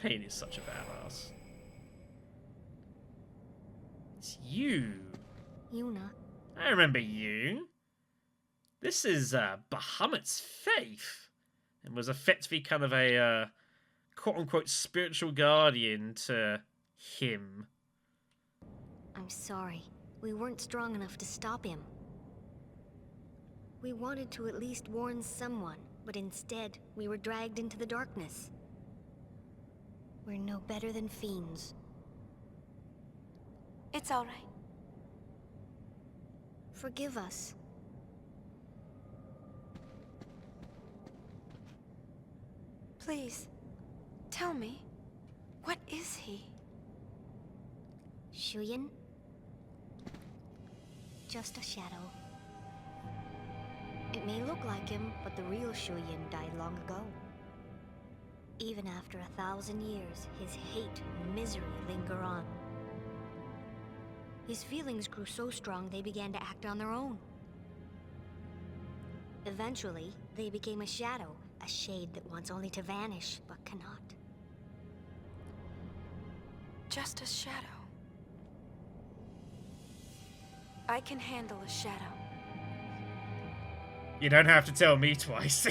Pain is such a badass. It's you. Yuna. I remember you. This is Bahamut's faith. And was effectively kind of a quote-unquote spiritual guardian to him. I'm sorry. We weren't strong enough to stop him. We wanted to at least warn someone, but instead, we were dragged into the darkness. We're no better than fiends. It's all right. Forgive us. Please, tell me, what is he? Shuyin? Just a shadow. It may look like him, but the real Shuyin died long ago. Even after 1,000 years, his hate and misery linger on. His feelings grew so strong they began to act on their own. Eventually, they became a shadow, a shade that wants only to vanish, but cannot. Just a shadow. I can handle a shadow. You don't have to tell me twice.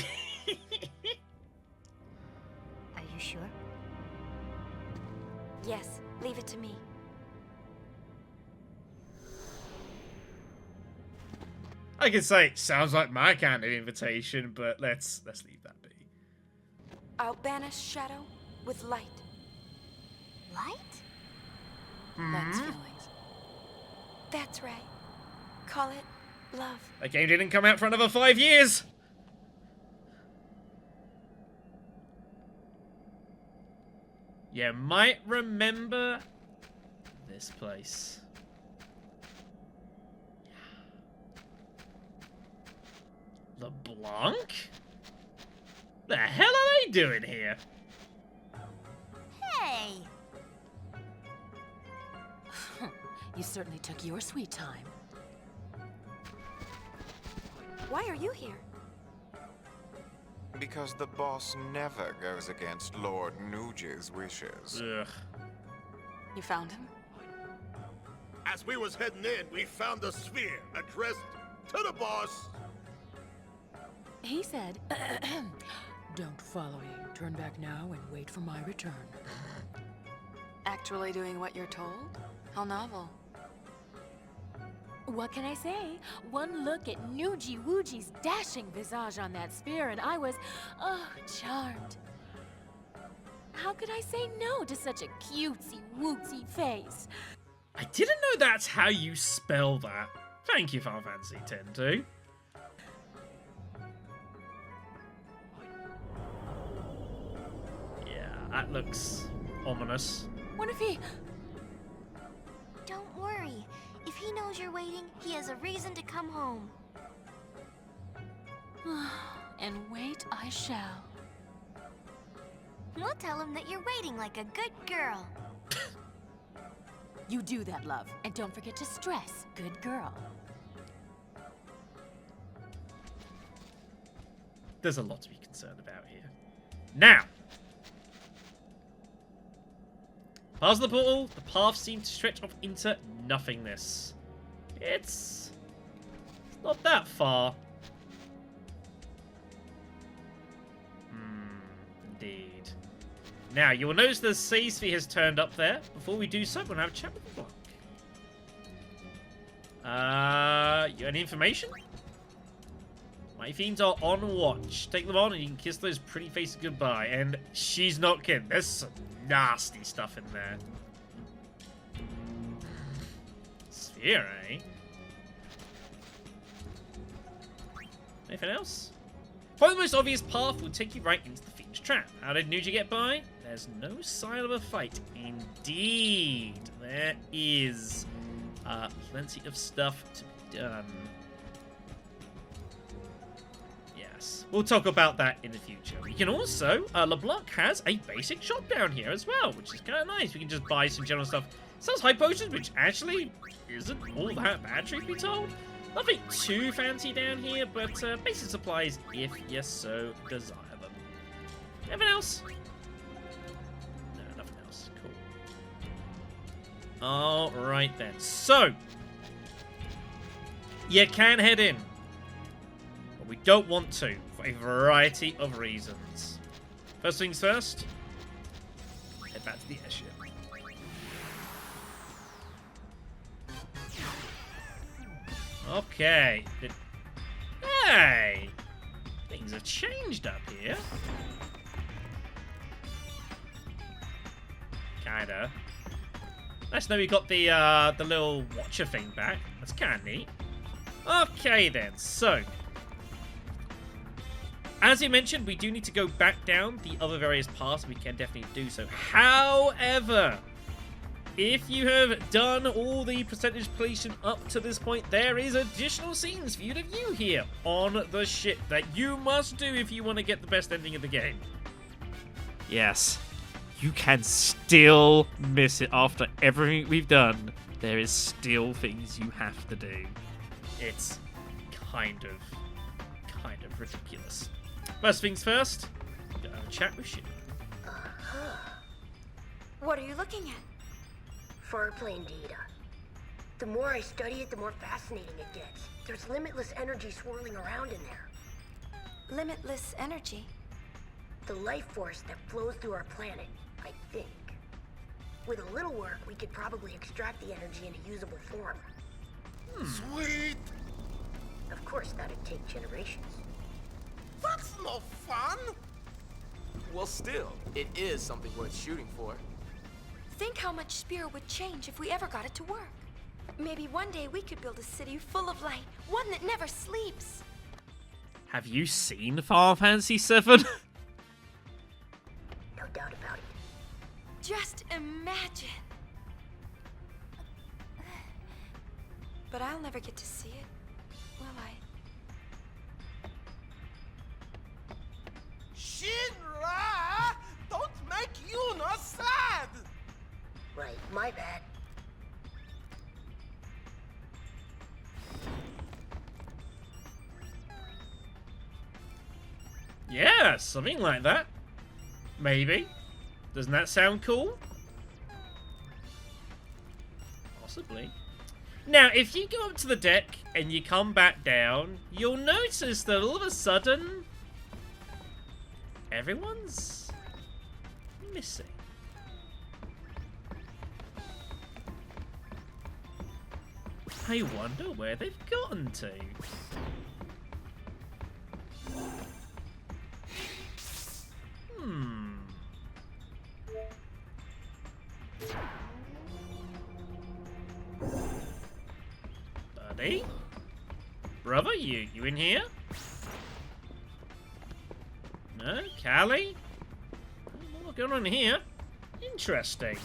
Are you sure? Yes, leave it to me. I could say, sounds like my kind of invitation, but let's leave that be. I'll banish shadow with light. Light? Light's feelings. That's right. Call it love. That game didn't come out for another 5 years. You might remember this place. LeBlanc? The hell are they doing here? Hey! You certainly took your sweet time. Why are you here? Because the boss never goes against Lord Nuji's wishes. Ugh. You found him? As we was heading in, we found the sphere addressed to the boss. He said, don't follow him. Turn back now and wait for my return. Actually doing what you're told? How novel. What can I say? One look at Nuji Wuji's dashing visage on that spear and I was, charmed. How could I say no to such a cutesy wootsy face? I didn't know that's how you spell that. Thank you, Final Fantasy X-2. Yeah, that looks ominous. What if he... Don't worry. If he knows you're waiting, he has a reason to come home. And wait I shall. We'll tell him that you're waiting like a good girl. You do that, love. And don't forget to stress, good girl. There's a lot to be concerned about here. Now! Past the portal, the path seems to stretch off into nothingness. It's not that far. Indeed. Now, you will notice the sea sphere has turned up there. Before we do so, we're going to have a chat with the block. You any information? My fiends are on watch. Take them on and you can kiss those pretty faces goodbye. And she's not kidding. There's some nasty stuff in there. Sphere, eh? Anything else? Probably the most obvious path will take you right into the Fiend's Trap. How did Nuji get by? There's no sign of a fight. Indeed, there is plenty of stuff to be done. Yes, we'll talk about that in the future. We can also, LeBlanc has a basic shop down here as well, which is kind of nice. We can just buy some general stuff. Sells high potions, which actually isn't all that bad, truth be told. Nothing too fancy down here, but basic supplies if you so desire them. Anything else? No. Alright then. So, you can head in. But we don't want to, for a variety of reasons. First things first, head back to the airship. Okay. Hey! Things have changed up here. Kinda. Nice to know we got the little watcher thing back. That's kinda neat. Okay then, so as you mentioned, we do need to go back down the other various paths. We can definitely do so. However, if you have done all the percentage completion up to this point, there is additional scenes for you to view here on the ship that you must do if you want to get the best ending of the game. Yes, you can still miss it after everything we've done. There is still things you have to do. It's kind of ridiculous. First things first, I'm gonna have a chat with Shuyin. What are you looking at? Farplane data. The more I study it, the more fascinating it gets. There's limitless energy swirling around in there. Limitless energy. The life force that flows through our planet, I think. With a little work, we could probably extract the energy in a usable form. Sweet! Of course, that'd take generations. That's no fun! Well, still, it is something worth shooting for. Think how much Spear would change if we ever got it to work. Maybe one day we could build a city full of light, one that never sleeps. Have you seen Final Fantasy VII? No doubt about it. Just imagine. But I'll never get to see it, will I? Shinra! Don't make Yuna sad! Right, my bad. Yeah, something like that. Maybe. Doesn't that sound cool? Possibly. Now, if you go up to the deck and you come back down, you'll notice that all of a sudden, everyone's missing. I wonder where they've gotten to. Buddy? Brother, you in here? No? Callie? What's going on here? Interesting.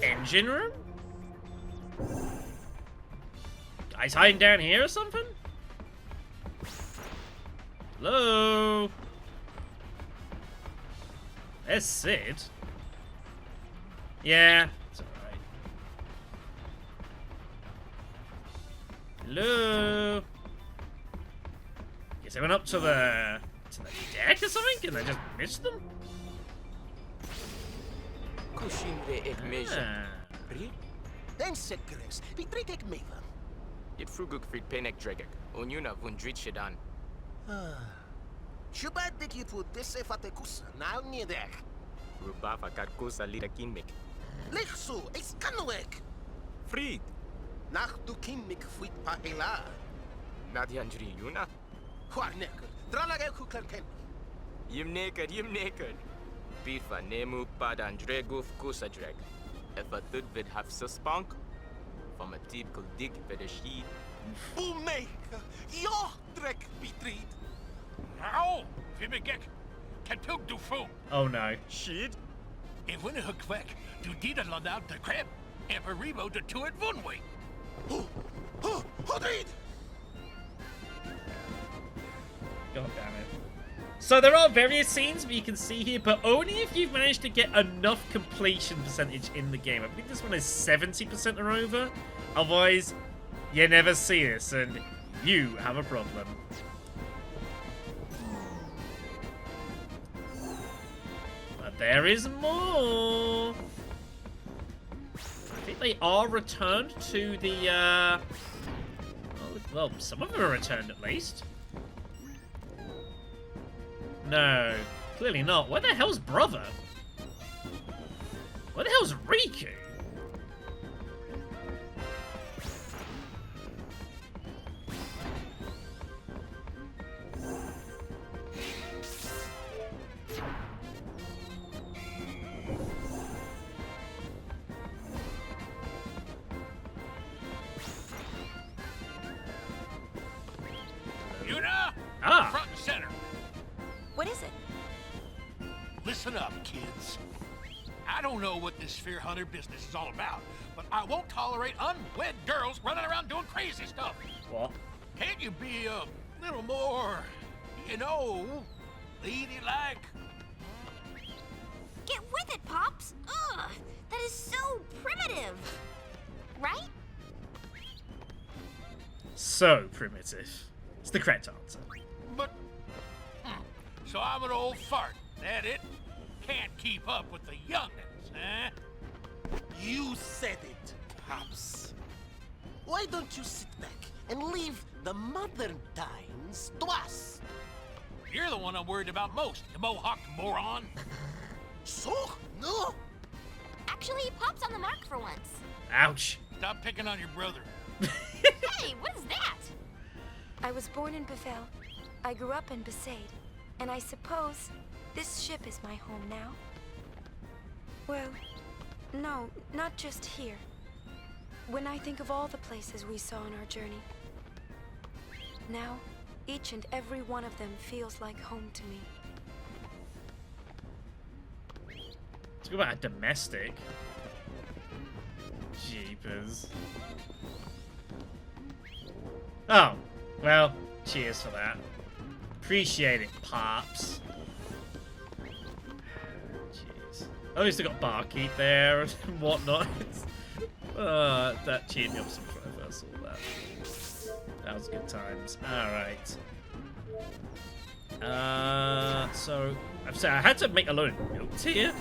Engine room? Guys hiding down here or something? Hello? There's Sid. Yeah, it's alright. Hello? Guess I went up to the deck or something and I just missed them? Kushimre ek meja. Ah. Ri? Den sekres, bitritek meva. Dit fruguk frit penek dregek. Onyuna vundrit shedan. Shubad dik je voor disse fatekusa, nou niet echt. Rubafa karkosa lira kinmek. Lichtso, is kanwek. Fried. Nach du kinmik fuit pa hela. Nadianjri Yuna. Huarneker, dralage kuklerken. Yim naked. Bifa nemu padan dreguf kusa dreg. If a thud vid have suspank. From a typical dig vid a sheet. Boemeka, ja, drek bitrid. Now, Vimigek, can Pug do fool? Oh no. Shit? If when a quick, do Dida lund out the crab, and Rebo to two it one way. Hodrid! God damn it. So there are various scenes that you can see here, but only if you've managed to get enough completion percentage in the game. I think this one is 70% or over. Otherwise, you never see this, and you have a problem. But there is more. I think they are returned to the, well, some of them are returned at least. No, clearly not. Where the hell's brother? Where the hell's Riku? Front and center. What is it? Listen up, kids. I don't know what this Sphere Hunter business is all about, but I won't tolerate unwed girls running around doing crazy stuff. What? Can't you be a little more, you know, ladylike? Get with it, Pops! Ugh! That is so primitive! Right? So primitive. It's the correct answer. But, so I'm an old fart, that it? Can't keep up with the youngins, huh? You said it, Pops. Why don't you sit back and leave the modern times to us? You're the one I'm worried about most, you mohawked moron. So? No? Actually, Pop's on the mark for once. Ouch. Stop picking on your brother. Hey, what is that? I was born in Befel. I grew up in Besaid. And I suppose this ship is my home now. Well, no, not just here. When I think of all the places we saw on our journey, now, each and every one of them feels like home to me. Let's go about a domestic. Jeepers. Oh, well, cheers for that. Appreciate it, Pops. Jeez. At least I got Barkeep there and whatnot. That cheered me up some when I first saw that. That was good times. Alright. So, I had to make a load of notes here.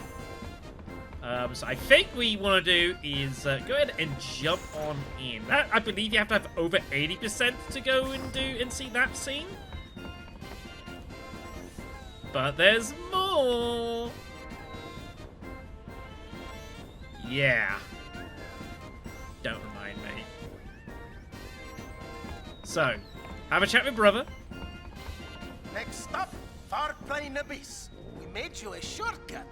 So I think what we want to do is go ahead and jump on in. That, I believe you have to have over 80% to go and do and see that scene. But there's more. Yeah. Don't remind me. So, have a chat with brother. Next stop, Far Plain Abyss. We made you a shortcut.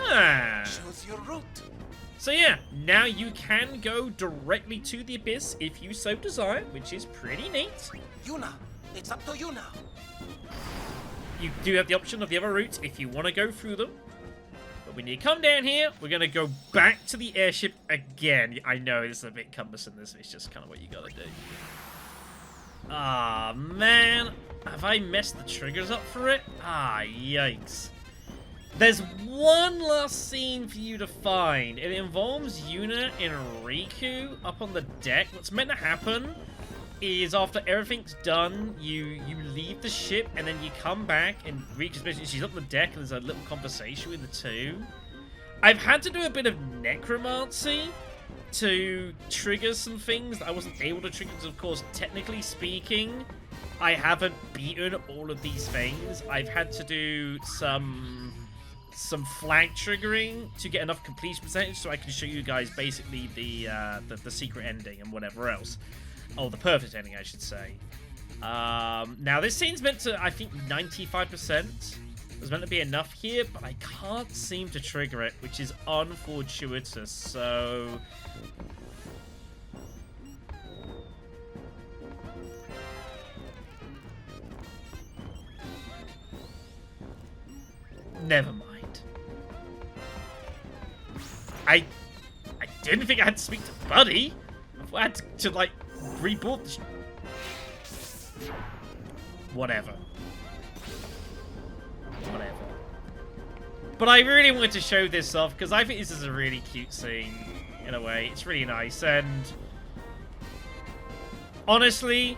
Ah. Choose your route. So yeah, now you can go directly to the Abyss if you so desire, which is pretty neat. Yuna, it's up to you now. You do have the option of the other routes if you want to go through them. But when you come down here, we're going to go back to the airship again. I know this is a bit cumbersome, this is just kind of what you got to do. Ah, man. Have I messed the triggers up for it? Ah, yikes. There's one last scene for you to find. It involves Yuna and Riku up on the deck. What's meant to happen is after everything's done, you leave the ship and then you come back and Riku's basically, she's up on the deck and there's a little conversation with the two. I've had to do a bit of necromancy to trigger some things that I wasn't able to trigger because, of course, technically speaking, I haven't beaten all of these things. I've had to do some flag triggering to get enough completion percentage so I can show you guys basically the secret ending and whatever else. Oh, the perfect ending, I should say. Now, this scene's meant to, I think, 95%. There's meant to be enough here, but I can't seem to trigger it, which is unfortuitous, so... Never mind. I didn't think I had to speak to Buddy. I had to like, reboot the Whatever. But I really wanted to show this off, because I think this is a really cute scene, in a way. It's really nice, and... honestly,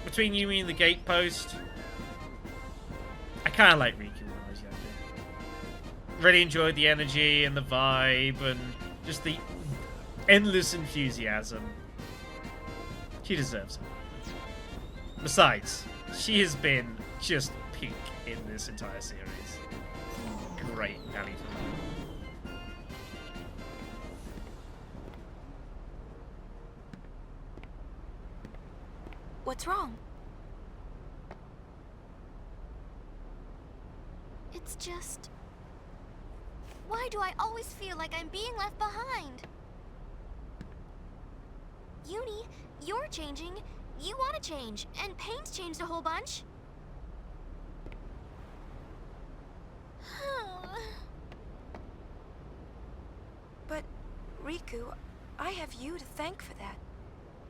between you and the gatepost, I kind of like Riku when I was younger. really enjoyed the energy and the vibe and just the endless enthusiasm. She deserves it. Besides, she has been just peak in this entire series. Great value for money. What's wrong? It's just... Why do I always feel like I'm being left behind? Uni, you're changing. You want to change, and Pain's changed a whole bunch. But, Riku, I have you to thank for that.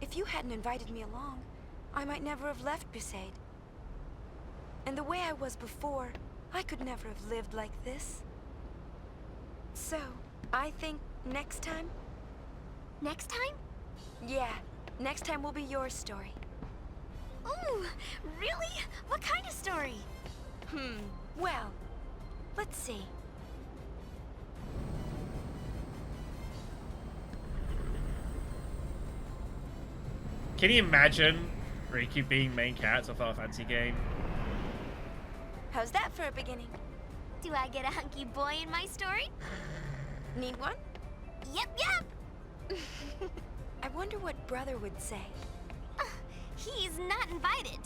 If you hadn't invited me along, I might never have left Besaid. And the way I was before, I could never have lived like this. So, I think next time? Next time? Yeah, next time will be your story. Ooh, really? What kind of story? Well, let's see. Can you imagine Riku being main character of a Final Fantasy game? How's that for a beginning? Do I get a hunky boy in my story? Need one? Yep. I wonder what brother would say. He's not invited.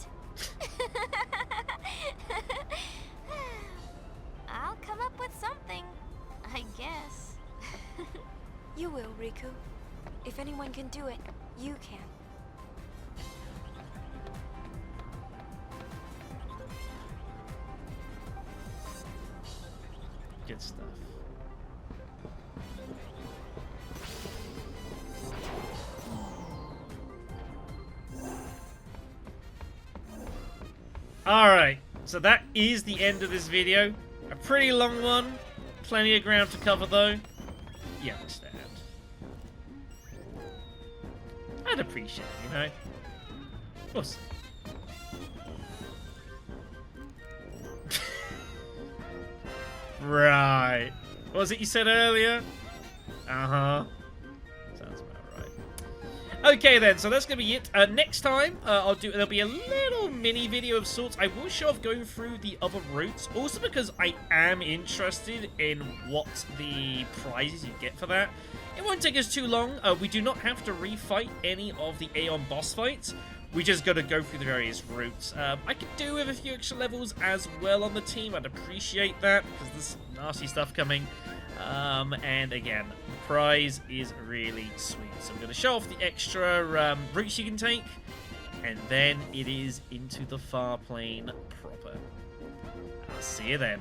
I'll come up with something, I guess. You will, Riku. If anyone can do it, you can. Good stuff. Alright, so that is the end of this video. A pretty long one. Plenty of ground to cover though. You understand. I'd appreciate it, you know? Awesome. Right. What was it you said earlier? Uh-huh. Sounds about right. Okay then, so that's gonna be it. Next time, there'll be a little mini video of sorts. I will show off going through the other routes, also because I am interested in what the prizes you get for that. It won't take us too long. We do not have to refight any of the Aeon boss fights. We just got to go through the various routes. I could do with a few extra levels as well on the team. I'd appreciate that, because there's some nasty stuff coming. And again, the prize is really sweet. So I'm going to show off the extra routes you can take, and then it is into the far plane proper. I'll see you then.